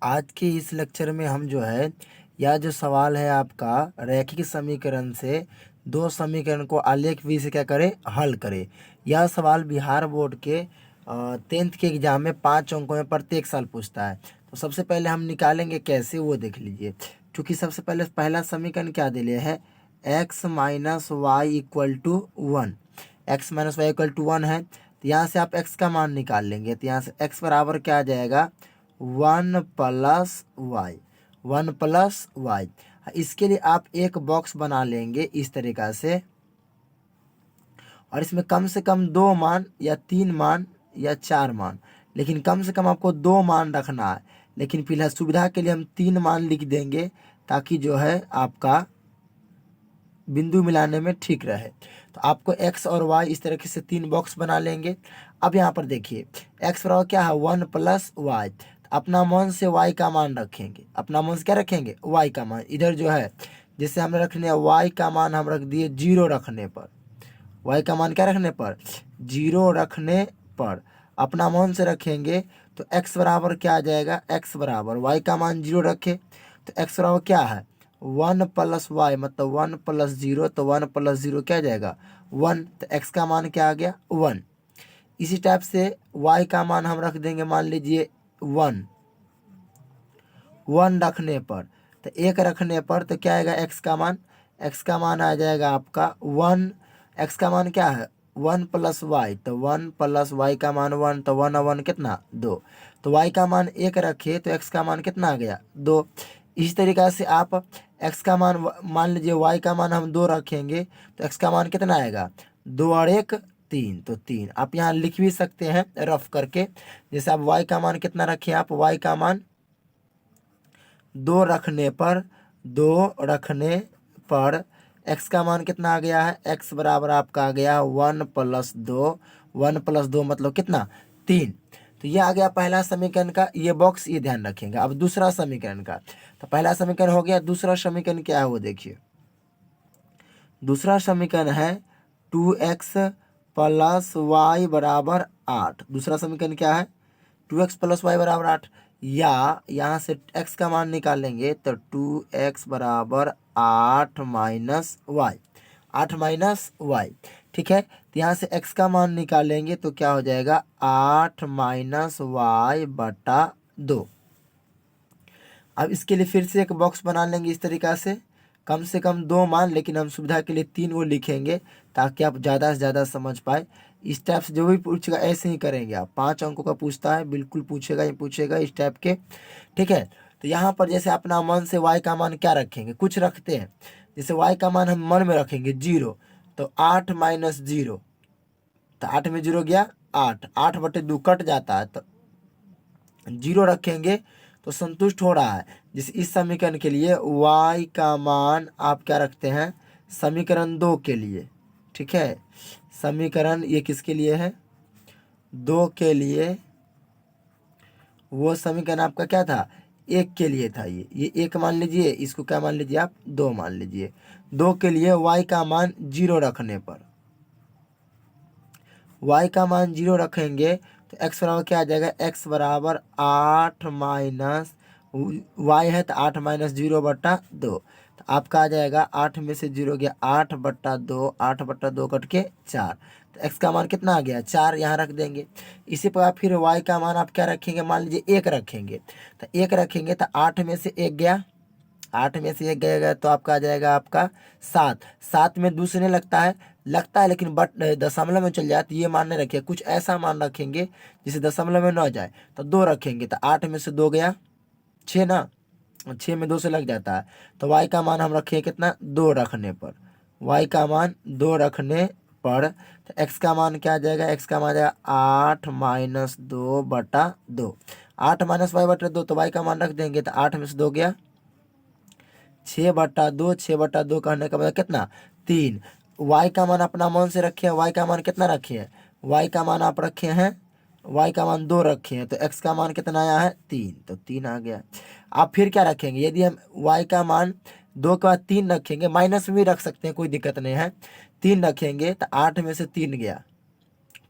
आज के इस लेक्चर में हम जो है यह जो सवाल है आपका रैखिक समीकरण से दो समीकरण को आलेख विधि से क्या करें, हल करें। यह सवाल बिहार बोर्ड के 10th के एग्जाम में 5 अंकों में प्रत्येक साल पूछता है। तो सबसे पहले हम निकालेंगे कैसे, वो देख लीजिए। क्योंकि सबसे पहले पहला समीकरण क्या दिया है, x minus y equal to 1। X minus y equal to 1 है, तो यहाँ से आप x का मान निकाल लेंगे। तो यहाँ से x बराबर क्या आ जाएगा, 1 प्लस वाई, 1 प्लस वाई। इसके लिए आप एक बॉक्स बना लेंगे इस तरीक़ा से, और इसमें कम से कम 2 मान या 3 मान या 4 मान, लेकिन कम से कम आपको 2 मान रखना है। लेकिन फिलहाल सुविधा के लिए हम 3 मान लिख देंगे, ताकि जो है आपका बिंदु मिलाने में ठीक रहे। तो आपको x और y इस तरीके से 3 बॉक्स बना लेंगे। अब यहाँ पर देखिए x बराबर क्या है, 1 प्लस वाई। अपना मन से y का मान रखेंगे, अपना मन से क्या रखेंगे, y का मान। इधर जो है जैसे हमें रखने y का मान हम रख दिए 0 रखने पर, y का मान क्या रखने पर, 0 रखने पर अपना मन से रखेंगे। तो x बराबर क्या आ जाएगा, x बराबर y का मान 0 रखे तो x बराबर क्या है, 1 प्लस वाई, मतलब 1 प्लस 0, तो 1 प्लस 0 क्या जाएगा, 1। तो x का मान क्या आ गया, 1। इसी टाइप से y का मान हम रख देंगे, मान लीजिए 1, 1 रखने पर, तो 1 रखने पर तो क्या आएगा, x का मान, x का मान आ जाएगा आपका 1। x का मान क्या है, 1 प्लस वाई, तो 1 प्लस वाई का मान 1, तो 1 और 1 कितना, 2। तो y का मान 1 रखे तो x का मान कितना आ गया, 2। इसी तरीक़ा से आप x का मान लीजिए y का मान हम 2 रखेंगे तो x का मान कितना आएगा, 2 और 1 3, तो 3। आप यहाँ लिख भी सकते हैं रफ करके। जैसे आप y का मान कितना रखें, आप y का मान 2 रखने पर, 2 रखने पर x का मान कितना आ गया है, x बराबर आपका आ गया 1 प्लस 2, 1 प्लस 2 मतलब कितना, 3। तो ये आ गया पहला समीकरण का ये बॉक्स, ये ध्यान रखेंगे। अब दूसरा समीकरण का, तो पहला समीकरण हो गया, दूसरा समीकरण क्या है वो देखिए। दूसरा समीकरण है 2x प्लस वाई बराबर 8। दूसरा समीकरण क्या है, 2x प्लस वाई बराबर 8। या यहाँ से x का मान निकालेंगे तो 2x बराबर 8 माइनस वाई, 8 माइनस वाई, ठीक है। तो यहाँ से x का मान निकालेंगे तो क्या हो जाएगा, 8 माइनस वाई बटा 2। अब इसके लिए फिर से एक बॉक्स बना लेंगे इस तरीक़ा से कम 2 मान, लेकिन हम सुविधा के लिए 3 वो लिखेंगे ताकि आप ज़्यादा से ज़्यादा समझ पाए। इस टाइप से जो भी पूछेगा ऐसे ही करेंगे आप। 5 अंकों का पूछता है, बिल्कुल पूछेगा ही पूछेगा इस टाइप के, ठीक है। तो यहाँ पर जैसे अपना मन से y का मान क्या रखेंगे, कुछ रखते हैं। जैसे y का मान हम मन में रखेंगे 0, तो 8 माइनस 0, तो 8 में 0 गया 8, 8 बटे 2 कट जाता है, तो 0 रखेंगे तो संतुष्ट हो रहा है। जिस इस समीकरण के लिए y का मान आप क्या रखते हैं, समीकरण 2 के लिए, ठीक है। समीकरण ये किसके लिए है, 2 के लिए। वो समीकरण आपका क्या था, 1 के लिए था। ये 1 मान लीजिए, इसको क्या मान लीजिए आप, 2 मान लीजिए। 2 के लिए y का मान 0 रखने पर, y का मान 0 रखेंगे तो x बराबर क्या आ जाएगा, x बराबर 8 माइनस वाई है तो 8 माइनस 0 बटा 2। तो आपका आ जाएगा 8 में से 0 गया 8 बटा 2, 8 बटा 2 कट के 4। तो x का मान कितना आ गया, 4 यहाँ रख देंगे। इसी प्रकार फिर y का मान आप क्या रखेंगे, मान लीजिए 1 रखेंगे, तो 1 रखेंगे तो 8 में से 1 गया, 8 में से 1 गएगा तो आपका आ जाएगा आपका 7। 7 में दूसरे लगता है लेकिन बट दशमलव में चल जाए तो ये मान नहीं रखिए, कुछ ऐसा मान रखेंगे जिसे दशमलव में न जाए। तो 2 रखेंगे तो 8 में से 2 गया 6 ना, 6 में 2 से लग जाता है। तो y का मान हम रखें कितना, 2 रखने पर, y का मान 2 रखने पर। तो x का मान क्या आ जाएगा, x का मान आ जाएगा 8 माइनस 2 बटा 2। 8 माइनस वाई बटा 2, तो y का मान रख देंगे तो 8 में से 2 गया 6 बटा 2, 6 बटा 2 कहने का मतलब कितना, 3। y का मान अपना मन से रखे हैं, y का मान कितना रखे हैं, y का मान आप रखे हैं, y का मान 2 रखे हैं, तो x का मान कितना आया है, 3, तो 3 आ गया। आप फिर क्या रखेंगे, यदि हम y का मान 2 के बाद 3 रखेंगे, माइनस में भी रख सकते हैं, कोई दिक्कत नहीं है। 3 रखेंगे तो 8 में से 3 गया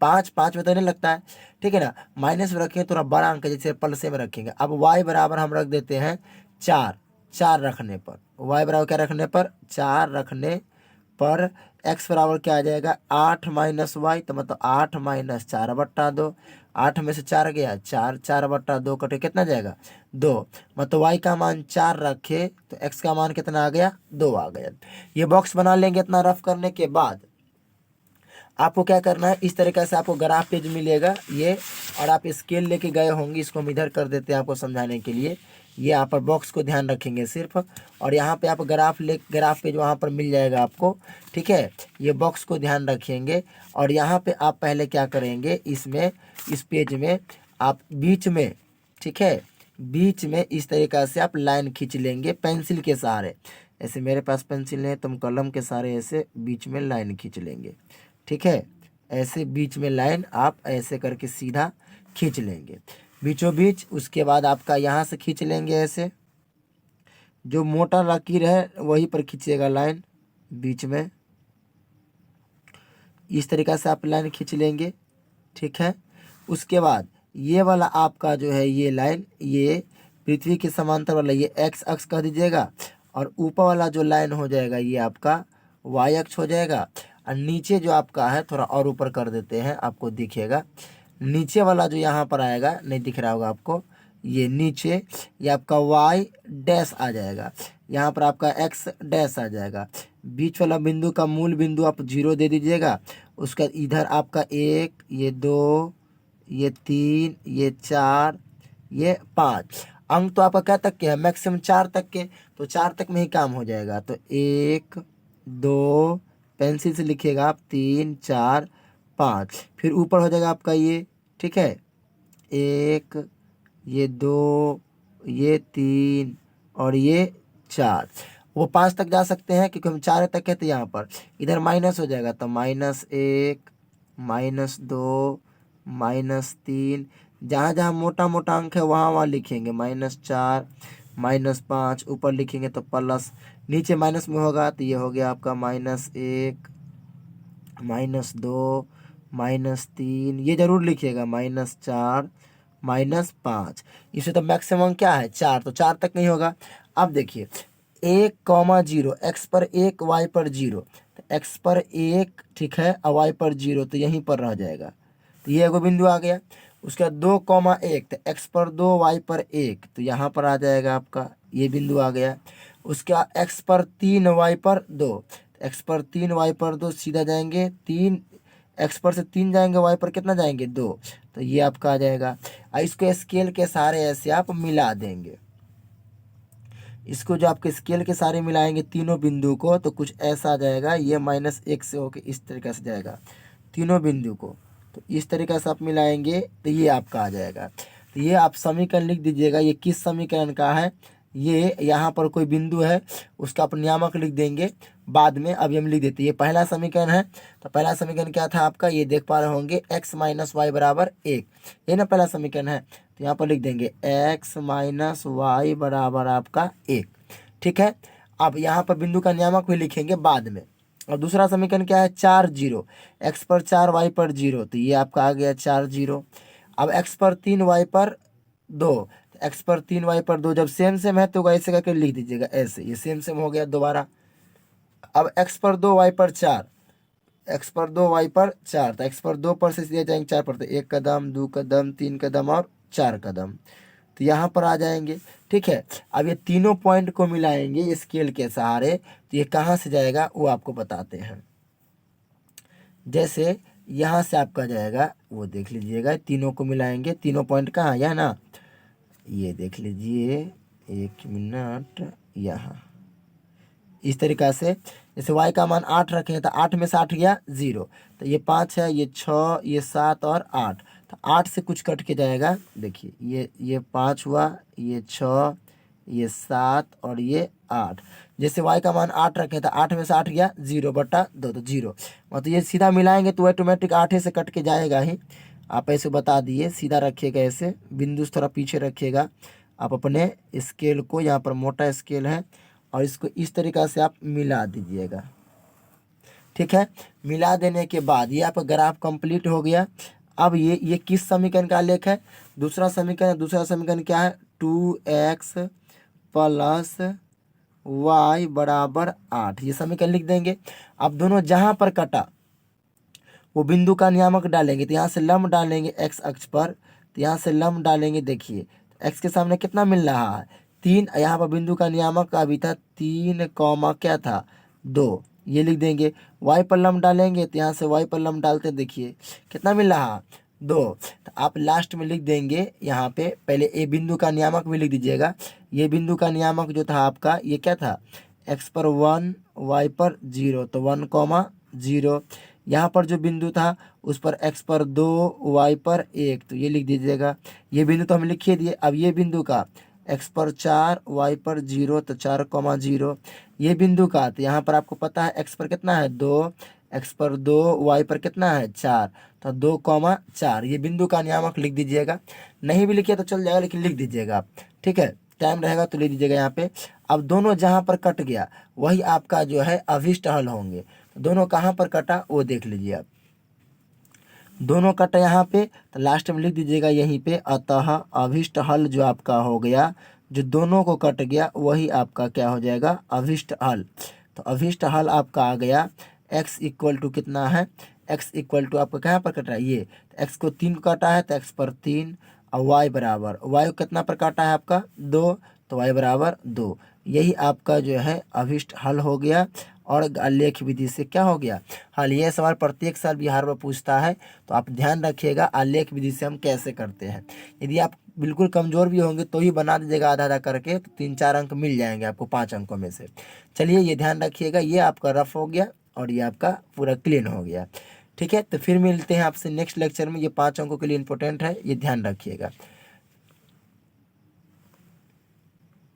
पाँच पाँच में तो नहीं लगता है, ठीक है ना। माइनस में रखेंगे थोड़ा बड़ा अंक जैसे पलसे में रखेंगे। अब y बराबर हम रख देते हैं 4, 4 रखने पर, y बराबर क्या रखने पर 4 रखने पर x बराबर क्या आ जाएगा 8 माइनस वाई, तो मतलब 8 माइनस 4/2। 8 में से 4 गया 4, 4/2 कटे कितना जाएगा 2, मतलब y का मान 4 रखे तो x का मान कितना आ गया 2 आ गया। ये बॉक्स बना लेंगे। इतना रफ करने के बाद आपको क्या करना है, इस तरीके से आपको ग्राफ पेज मिलेगा ये, और आप स्केल लेके गए होंगे, इसको हम इधर कर देते हैं आपको समझाने के लिए। ये यहाँ पर बॉक्स को ध्यान रखेंगे सिर्फ, और यहाँ पे आप ग्राफ पेज वहाँ पर मिल जाएगा आपको, ठीक है। ये बॉक्स को ध्यान रखेंगे, और यहाँ पे आप पहले क्या करेंगे, इसमें इस पेज में आप बीच में, ठीक है, बीच में इस तरीक़ा से आप लाइन खींच लेंगे पेंसिल के सहारे। ऐसे मेरे पास पेंसिल है, तुम कलम के सहारे ऐसे बीच में लाइन खींच लेंगे, ठीक है। ऐसे बीच में लाइन आप ऐसे करके सीधा खींच लेंगे बीचों बीच। उसके बाद आपका यहाँ से खींच लेंगे ऐसे, जो मोटा लकीर है वहीं पर खींचिएगा लाइन बीच में, इस तरीक़ा से आप लाइन खींच लेंगे, ठीक है। उसके बाद ये वाला आपका जो है ये लाइन, ये पृथ्वी के समांतर वाला ये एक्स अक्ष कह दीजिएगा, और ऊपर वाला जो लाइन हो जाएगा ये आपका वाई अक्ष हो जाएगा। और नीचे जो आपका है थोड़ा और ऊपर कर देते हैं, आपको दिखेगा नीचे वाला जो यहाँ पर आएगा, नहीं दिख रहा होगा आपको, ये नीचे ये आपका वाई डैश आ जाएगा, यहाँ पर आपका एक्स डैश आ जाएगा। बीच वाला बिंदु का मूल बिंदु आप 0 दे दीजिएगा। उसका इधर आपका 1, ये 2, ये 3, ये 4, ये 5 अंक तो आपका क्या तक के है, मैक्सिमम 4 तक के, तो 4 तक में ही काम हो जाएगा। तो 1 2 पेंसिल से लिखिएगा आप, 3 4 5, फिर ऊपर हो जाएगा आपका ये, ठीक है, 1, ये 2, ये 3 और ये 4। वो 5 तक जा सकते हैं क्योंकि हम 4 तक है, तो यहाँ पर इधर माइनस हो जाएगा, तो -1 -2 -3, जहाँ जहाँ मोटा मोटा अंक है वहाँ वहाँ लिखेंगे, -4 -5, ऊपर लिखेंगे तो प्लस, नीचे माइनस में होगा तो ये हो गया आपका -1 -2 -3, ये जरूर लिखिएगा -4 -5। इसे तो मैक्सिमम क्या है 4, तो 4 तक नहीं होगा। अब देखिए 1,0 एक्स पर 1 वाई पर 0, तो एक्स पर 1, ठीक है, और वाई पर 0, तो यहीं पर रह जाएगा, तो ये एगो बिंदु आ गया। उसके बाद 2,1, तो एक्स पर 2 वाई पर 1, तो यहाँ पर आ जाएगा आपका ये बिंदु आ गया। उसके बाद एक्स पर 3 वाई पर 2, एक्स पर 3 वाई पर 2 सीधा जाएंगे, 3 एक्स पर से 3 जाएंगे, वाई पर कितना जाएंगे 2, तो ये आपका आ जाएगा। और इसको स्केल के सहारे ऐसे आप मिला देंगे, इसको जो आपके स्केल के सारे मिलाएंगे तीनों बिंदु को, तो कुछ ऐसा आ जाएगा, ये -1 से होके इस तरीके से जाएगा तीनों बिंदु को, तो इस तरीके से आप मिलाएंगे तो ये आपका आ जाएगा। तो ये आप समीकरण लिख दीजिएगा, ये किस समीकरण का है, ये यहाँ पर कोई बिंदु है उसका आप नियामक लिख देंगे बाद में, अभी हम लिख देते हैं। ये पहला समीकरण है, तो पहला समीकरण क्या था आपका, ये देख पा रहे होंगे x - y बराबर 1, ये ना पहला समीकरण है, तो यहाँ पर लिख देंगे x - y बराबर आपका 1, ठीक है। अब यहाँ पर बिंदु का नियामक भी लिखेंगे बाद में। और दूसरा समीकरण क्या है 4 0, x पर 4 y पर 0, तो ये आपका आ गया 4 0। अब x पर 3 y पर 2, एक्स पर 3 वाई पर 2, जब सेम है तो ऐसे करके लिख दीजिएगा ऐसे, ये सेम हो गया दोबारा। अब एक्स पर 2 वाई पर 4, एक्स पर 2 वाई पर 4, तो एक्स पर 2 पर से सीधे जाएंगे 4 पर, तो 1 कदम 2 कदम 3 कदम और 4 कदम, तो यहाँ पर आ जाएंगे, ठीक है। अब ये तीनों पॉइंट को मिलाएंगे स्केल के सहारे, तो ये कहाँ से जाएगा वो आपको बताते हैं। जैसे यहाँ से आपका जाएगा, वो देख लीजिएगा, तीनों को मिलाएंगे, तीनों पॉइंट कहाँ, यह ना, ये देख लीजिए, 1 मिनट, यहाँ इस तरीक़ा से। जैसे y का मान 8 रखें तो 8 में से 8 गया 0, तो ये 5 है, ये 6, ये 7 और 8, तो 8 से कुछ कट के जाएगा, देखिए ये 5 हुआ, ये 6, ये 7 और ये 8। जैसे y का मान 8 रखें तो 8 में से 8 गया 0/2, तो 0, मतलब ये सीधा मिलाएंगे तो ऑटोमेटिक 8 से कट के जाएगा ही। आप ऐसे बता दिए, सीधा रखिएगा, ऐसे बिंदु थोड़ा पीछे रखिएगा, आप अपने स्केल को, यहाँ पर मोटा स्केल है, और इसको इस तरीक़ा से आप मिला दीजिएगा, ठीक है। मिला देने के बाद ये आपका ग्राफ कंप्लीट हो गया। अब ये किस समीकरण का आलेख है? दूसरा समीकरण क्या है? 2x प्लस y बराबर 8, ये समीकरण लिख देंगे। अब दोनों जहाँ पर कटा वो बिंदु का नियामक डालेंगे, तो यहाँ से लंब डालेंगे x अक्ष पर, तो यहाँ से लंब डालेंगे। देखिए x के सामने कितना मिल रहा है? 3। यहाँ पर बिंदु का नियामक अभी था 3 कॉमा क्या था? 2, ये लिख देंगे। y पर लंब डालेंगे, तो यहाँ से y पर लंब डालते देखिए कितना मिल रहा है? 2। तो आप लास्ट में लिख देंगे यहाँ पे, पहले ए बिंदु का नियामक भी लिख दीजिएगा। ये बिंदु का नियामक जो था आपका, ये क्या था? x पर 1, y पर 0, तो 1 कॉमा 0। यहाँ पर जो बिंदु था उस पर x पर 2, y पर 1, तो ये लिख दीजिएगा। ये बिंदु तो हम लिखिए दिए। अब ये बिंदु का x पर 4, y पर 0, तो 4 कॉमा 0। ये बिंदु का, तो यहाँ पर आपको पता है x पर कितना है? 2, x पर 2, y पर कितना है? 4, तो 2 कॉमा 4। ये बिंदु का नियामक लिख दीजिएगा। नहीं भी लिखिए तो चल जाएगा, लेकिन लिख दीजिएगा आप, ठीक है। टाइम रहेगा तो लिख दीजिएगा यहाँ पे। अब दोनों जहाँ पर कट गया वही आपका जो है अभिष्ट हल होंगे। दोनों कहाँ पर कटा वो देख लीजिए आप। दोनों कटा यहाँ पे, तो लास्ट में लिख दीजिएगा यहीं पे, अतः अभिष्ट हल जो आपका हो गया, जो दोनों को कट गया वही आपका क्या हो जाएगा? अभिष्ट हल। तो अभिष्ट हल आपका आ गया x इक्वल टू कितना है? x इक्वल टू आपका कहाँ पर कट रहा है? ये तो x को 3 काटा है, तो x पर 3, और y बराबर, y को कितना पर काटा है आपका? 2, तो y बराबर 2। यही आपका जो है अभिष्ट हल हो गया। और आलेख विधि से क्या हो गया? हल। ये सवाल प्रत्येक साल बिहार में पूछता है, तो आप ध्यान रखिएगा आलेख विधि से हम कैसे करते हैं। यदि आप बिल्कुल कमज़ोर भी होंगे तो ही बना दीजिएगा आधा आधा करके, तो 3-4 अंक मिल जाएंगे आपको 5 अंकों में से। चलिए ये ध्यान रखिएगा। ये आपका रफ हो गया और ये आपका पूरा क्लीन हो गया, ठीक है। तो फिर मिलते हैं आपसे नेक्स्ट लेक्चर में। ये 5 अंकों के लिए इंपॉर्टेंट है, ये ध्यान रखिएगा।